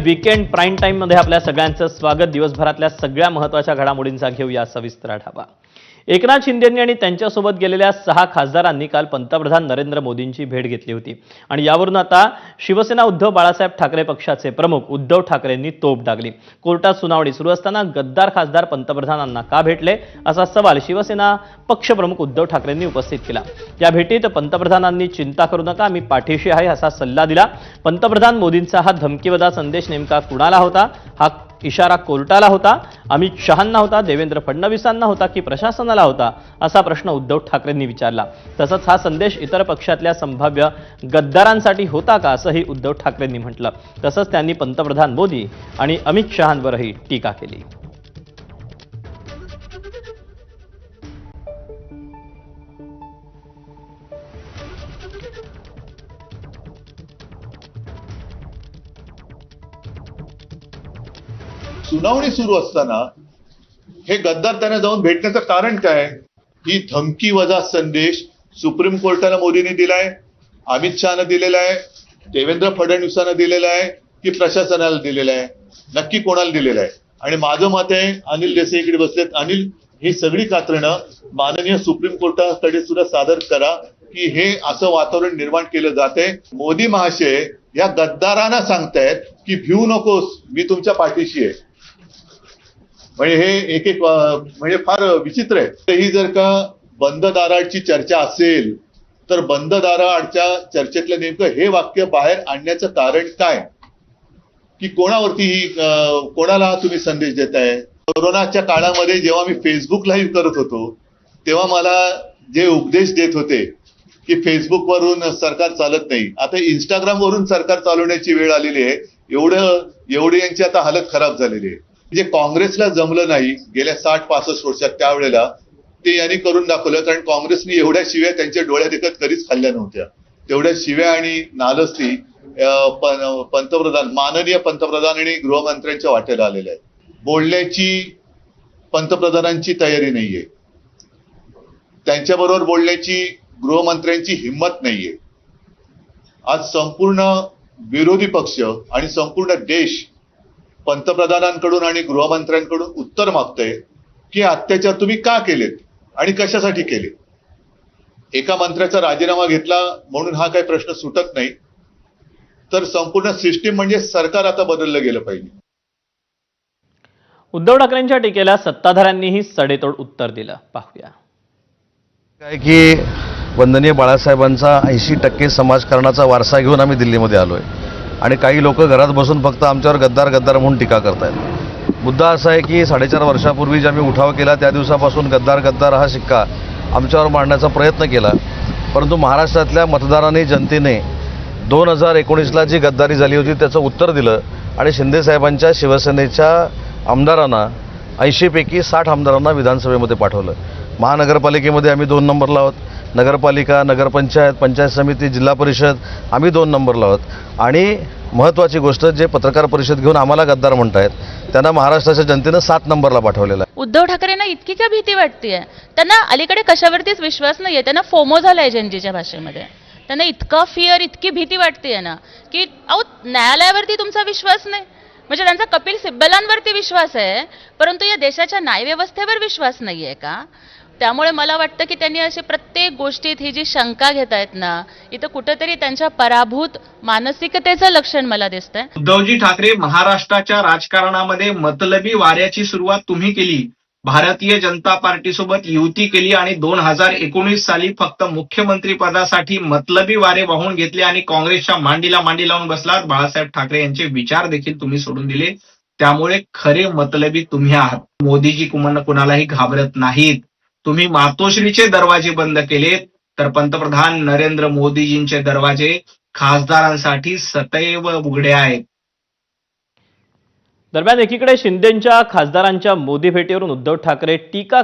Weekend prime time मध्ये आपल्या सगळ्यांचं स्वागत. दिवसभरातल्या सगळ्या महत्त्वाच्या घडामोडींचा घेऊया सविस्तर आढावा. एकनाथ शिंदेंनी आणि त्यांच्यासोबत गेलेल्या 6 खासदारांनी काल पंतप्रधान नरेंद्र मोदींची भेट घेतली होती आणि यावरून आता शिवसेना उद्धव बाळासाहेब ठाकरे पक्षाचे प्रमुख उद्धव ठाकरेंनी तोफ डागली. कोर्टात सुनावणी सुरू असताना गद्दार खासदार पंतप्रधानांना का भेटले असा सवाल शिवसेना पक्षप्रमुख उद्धव ठाकरेंनी उपस्थित केला. या भेटीत पंतप्रधानांनी चिंता करू नका, मी पाठीशी आहे असा सल्ला दिला. पंतप्रधान मोदींचा हा धमकीवजा संदेश नेमका कुणाला होता? हा इशारा कोर्टाला होता, अमित शहांना होता, देवेंद्र फडणवीसांना होता की प्रशासनाला होता असा प्रश्न उद्धव ठाकरेंनी विचारला. तसंच हा संदेश इतर पक्षातल्या संभाव्य गद्दारांसाठी होता का असंही उद्धव ठाकरेंनी म्हटलं. तसंच त्यांनी पंतप्रधान मोदी आणि अमित शहांवरही टीका केली. सुनावणी सुरू असताना हे गद्दार त्यांना जाऊन भेटण्याचं कारण काय? ही धमकी वजा संदेश सुप्रीम कोर्टाला मोदींनी दिलाय, अमित शहानं दिलेला आहे, देवेंद्र फडणवीसांना दिलेला आहे की प्रशासनाला दिलेला आहे? नक्की कोणाला दिलेला आहे? आणि माझं मत आहे, अनिल देसाई इकडे बसलेत, अनिल, ही सगळी कात्रणं माननीय सुप्रीम कोर्टाकडे सुद्धा सादर करा की हे असं वातावरण निर्माण केलं जाते. मोदी महाशय या गद्दारांना सांगतायत की भिवू नकोस, मी तुमच्या पाठीशी आहे. म्हणजे हे एक एक म्हणजे फार विचित्र आहे. ही जर का बंद दाराआडची चर्चा असेल तर बंद दाराआडच्या चर्चेतलं नेमकं हे वाक्य बाहेर आणण्याचं कारण काय? की कोणावरती ही कोणाला तुम्ही संदेश देताय? कोरोनाच्या काळामध्ये जेव्हा मी फेसबुक लाईव्ह करत होतो तेव्हा मला जे उपदेश देत होते की फेसबुक वरून सरकार चालत नाही, आता इंस्टाग्राम वरून सरकार चालवण्याची वेळ आलेली आहे. एवढी यांची आता हालत खराब झालेली आहे. जे काँग्रेसला जमलं नाही गेल्या 60-65 वर्षात, त्यावेळेला ते यांनी करून दाखवलं. कारण काँग्रेसने एवढ्या शिव्या त्यांच्या डोळ्यात एकत कधीच खाल्ल्या नव्हत्या. तेवढ्या शिव्या आणि नालस्ती माननीय पंतप्रधान आणि गृहमंत्र्यांच्या वाटेला आलेल्या आहेत. बोलण्याची पंतप्रधानांची तयारी नाहीये, त्यांच्याबरोबर बोलण्याची गृहमंत्र्यांची हिंमत नाहीये. आज संपूर्ण विरोधी पक्ष आणि संपूर्ण देश पंतप्रधानांकडून आणि गृहमंत्र्यांकडून उत्तर मागतोय की अत्याचार तुम्ही का केलेत आणि कशासाठी केले. एका मंत्र्याचा राजीनामा घेतला म्हणून हा काही प्रश्न सुटत नाही, तर संपूर्ण सिस्टीम म्हणजे सरकार आता बदललं गेलं पाहिजे. उद्धव ठाकरेंच्या टीकेला सत्ताधाऱ्यांनीही सडेतोड उत्तर दिलं. पाहूया. काय की वंदनीय बाळासाहेबांचा 80% समाजकारणाचा वारसा घेऊन आम्ही दिल्लीमध्ये आलोय आणि काही लोक घरात बसून फक्त आमच्यावर गद्दार गद्दार म्हणून टीका करतायत. मुद्दा असा आहे की 4.5 वर्षापूर्वी जे आम्ही उठाव केला त्या दिवसापासून गद्दार गद्दार हा शिक्का आमच्यावर मांडण्याचा प्रयत्न केला, परंतु महाराष्ट्रातल्या मतदारांनी, जनतेने 2019ला जी गद्दारी झाली होती त्याचं उत्तर दिलं आणि शिंदेसाहेबांच्या शिवसेनेच्या आमदारांना 80 पैकी 60 आमदारांना विधानसभेमध्ये पाठवलं. महानगरपालिकेमध्ये आम्ही 2 नंबरला आहोत, नगरपालिका, नगरपंचायत, पंचायत समिती, जिल्हा परिषद आम्ही 2 नंबरला आहोत. आणि महत्त्वाची गोष्ट, जे पत्रकार परिषद घेऊन आम्हाला गद्दार म्हणतायत त्यांना महाराष्ट्राच्या जनतेनं 7 नंबरला पाठवलेला आहे. उद्धव ठाकरेंना इतकी का भीती वाटतेय? त्यांना अलीकडे कशावरतीच विश्वास नाहीये. त्यांना फोमो झालाय जनतेच्या भाषेमध्ये. त्यांना इतका फिअर, इतकी भीती वाटतेय ना की अहो, न्यायालयावरती तुमचा विश्वास नाही, म्हणजे त्यांचा कपिल सिब्बलांवरती विश्वास आहे परंतु या देशाच्या न्यायव्यवस्थेवर विश्वास नाहीये का? त्यामुळे मला वाटतं की त्यांनी अशी प्रत्येक गोष्टीत ही जी शंका घेत आहेत ना, इथं कुठेतरी त्यांच्या पराभूत मानसिकतेचं लक्षण मला दिसतंय. उद्धवजी ठाकरे, महाराष्ट्राच्या राजकारणामध्ये मतलबी वाऱ्याची सुरुवात तुम्ही केली. भारतीय जनता पार्टीसोबत युती केली आणि 2019 साली फक्त मुख्यमंत्री पदासाठी मतलबी वारे वाहून घेतले आणि काँग्रेसच्या मांडीला मांडी लावून बसलात. बाळासाहेब ठाकरे यांचे विचार देखील तुम्ही सोडून दिले. त्यामुळे खरे मतलबी तुम्ही आहात. मोदीजी कुणालाही घाबरत नाहीत. तुम्ही मातोश्रीचे दरवाजे बंद केलेत तर पंतप्रधान नरेंद्र मोदीजींचे दरवाजे खासदारांसाठी सदैव उघडे आहेत. दरम्यान एकीकडे शिंदेंच्या खासदारांच्या मोदी भेटीवरून उद्धव ठाकरे टीका